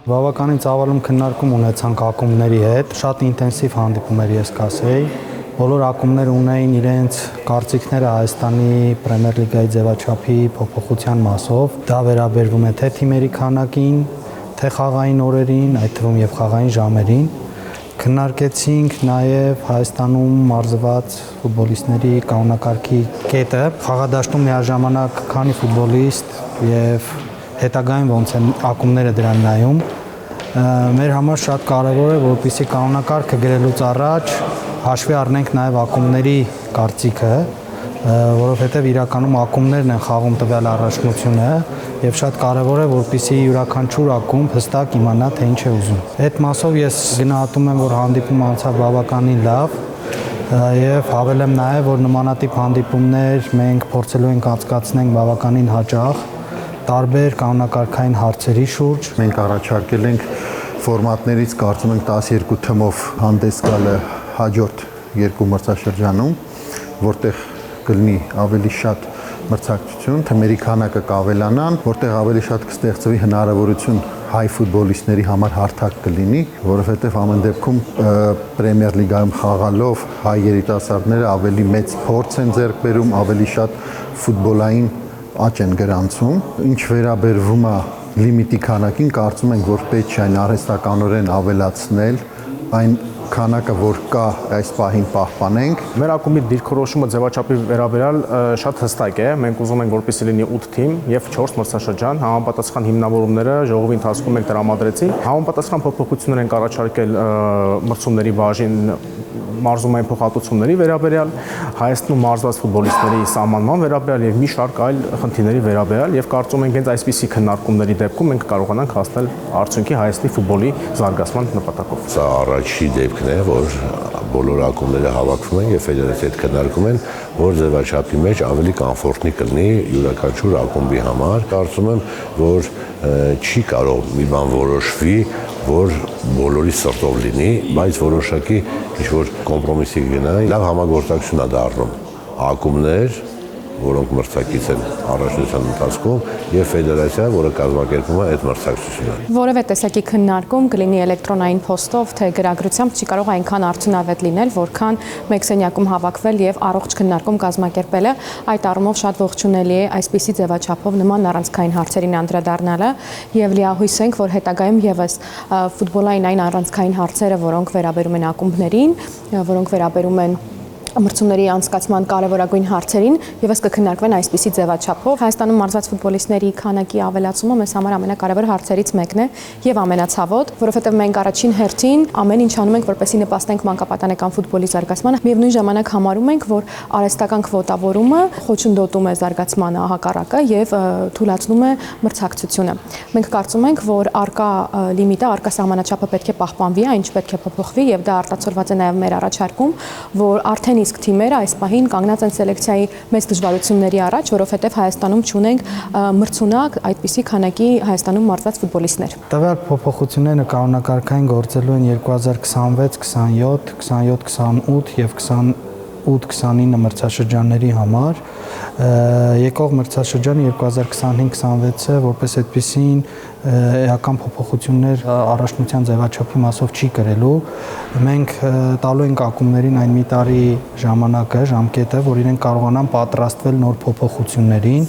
Բավականին ծավալում քննարկում ունեցանք ակումբների հետ, շատ ինտենսիվ հանդիպումներ ես կասեի։ Բոլոր ակումբները ունեին իրենց կարծիքները Հայաստանի Պրեմիեր լիգայի ձևաչափի փոփոխության մասով։ Դա վերաբերվում է թե թիմերի քանակին, թե խաղային օրերին, այդ թվում եւ խաղային ժամերին։ Քննարկեցինք նաեւ Հայաստանում մարզված ֆուտբոլիստների կանոնակարգի կետը, խաղադաշտում միաժամանակ քանի ֆուտբոլիստ եւ հետագայում ոնց են ակումբները դրան նայում։ Մեր համար շատ կարեւոր է, որպեսզի կանոնակարգը գրելուց առաջ հաշվի առնենք նաեւ ակումբների կարծիքը, որովհետեւ իրականում ակումբներն են խաղում տվյալ առաջնությունը եւ շատ կարեւոր է, որպեսզի յուրաքանչյուր ակումբ հստակ իմանա, թե ինչ է ուզում։ Այդ մասով ես գնահատում եմ, որ հանդիպումը անցավ բավականին լավ եւ հավելեմ նաեւ, որ նմանատիպ հանդիպումներ մենք փորձելու ենք անցկացնել բավականին հաճախ տարբեր կանոնակարգային հարցերի շուրջ։ Մենք առաջարկել ենք ֆորմատներից կարծում ենք 12 թմով հանդես գալը հաջորդ երկու մրցաշրջանում, որտեղ կլինի ավելի շատ մրցակցություն, թմերի քանակը կավելանան, որտեղ ավելի շատ կստեղծվի հնարավորություն հայ ֆուտբոլիստների համար հարթակ կլինի, որովհետև ամեն դեպքում Պրեմիեր լիգայում խաղալով հայ երիտասարդները ավելի մեծ փորձ են ձեռք բերում, ավելի շատ ֆուտբոլային աճ են գրանցում։ Ինչ վերաբերվում է լիմիտի քանակին, կարծում ենք, որ պետք է այն արհեստականորեն ավելացնել, այն քանակը, որ կա այս պահին պահպանենք։ Մեր ակումբի դիրքորոշումը ձևաչափի վերաբերյալ շատ հստակ է։ Մենք ուզում ենք, որպեսզի լինի 8 թիմ եւ 4 մրցաշրջան, համապատասխան հիմնավորումները ժողովի ընթացքում մենք տրամադրեցինք։ Համապատասխան փոփոխություններ ենք առաջարկել մրցումների բաժին մարզումային փոխհատուցումների վերաբերյալ, Հայաստանում մարզված ֆուտբոլիստների սահմանման վերաբերյալ եւ մի շարք այլ խնդիրների վերաբերյալ եւ կարծում ենք հենց այսպիսի քննարկումների դեպքում մենք կարողանանք հասնել արդյունքի Հայաստանի ֆուտբոլի զարգացման նպատակով։ Սա առաջի դեպքն է, որ բոլոր ակումբները հավաքվում են եւ ֆեդերացիայի հետ քննարկում են, որ ձևաչափի մեջ ավելի կոմֆորտնի կլինի յուրաքանչյուր ակումբի համար։ Կարծում եմ, որ չի կարող մի բան որոշվի, որ բոլորի սրտով լինի, բայց որոշակի ինչ-որ կոմպրոմիսի գնայի, լավ համագործակցություն է դառնում ակումբներ, որոնք մրցակից են առաջնության ընթացքում եւ ֆեդերացիա, որը կազմակերպում է այդ մրցակցությունը։ Որևէ տեսակի քննարկում կլինի էլեկտրոնային փոստով, թե գրագրությամբ չի կարող այնքան արդյունավետ լինել, որքան մեկ սենյակում հավաքվել եւ առողջ քննարկում կազմակերպելը։ Այդ առումով շատ ողջունելի է այսպիսի ձևաչափով նման առանցքային հարցերին անդրադառնալը եւ լիահույս ենք, որ հետագայում եւս ֆուտբոլային այն առանցքային հարցերը, որոնք վերաբերում են ակումբներին, որոնք վերաբերում են մրցումների անցկացման կարևորագույն հարցերին եւս կքննարկվեն այսպիսի ձևաչափով։ Հայաստանում մարզված ֆուտբոլիստների քանակի ավելացումը մեզ համար ամենակարևոր հարցերից մեկն է եւ ամենացավոտ, որովհետեւ մենք առաջին հերթին ամեն ինչ անում ենք, որպեսզի նպաստենք մանկապատանեկան ֆուտբոլի զարգացմանը։ Միևնույն ժամանակ համարում ենք, որ արհեստական քվոտավորումը խոչընդոտում է զարգացմանը հակառակը եւ թույլատնում է մրցակցությունը։ Մենք կարծում ենք, որ արկա լիմիտը, արկա սահմանաչափը պետք է պահպանվի, այն ինչ պետք է փոփոխվի եւ դա արտացոլված է նաեւ մեր առաջարկում, որ արդեն իսկ թիմերը այս պահին կանգնած են սելեկցիայի մեծ դժվարությունների առաջ, որովհետև Հայաստանում չունենք մրցունակ այդպիսի քանակի Հայաստանում մարզված ֆուտբոլիստներ։ Տվյալ փոփոխությունները կանոնակարգային գործելու են 2026, 27, 27-28 եւ 28-29 մրցաշրջանների համար։ Եկող մրցաշրջանը 2025-26-ը որպես այդպիսին էական փոփոխություններ առաջնության ձևաչափի մասով չի կրելու։ Մենք տալու ենք ակումբներին այն մի տարի ժամանակը, ժամկետը, որ իրենք կարողանան պատրաստվել նոր փոփոխություններին։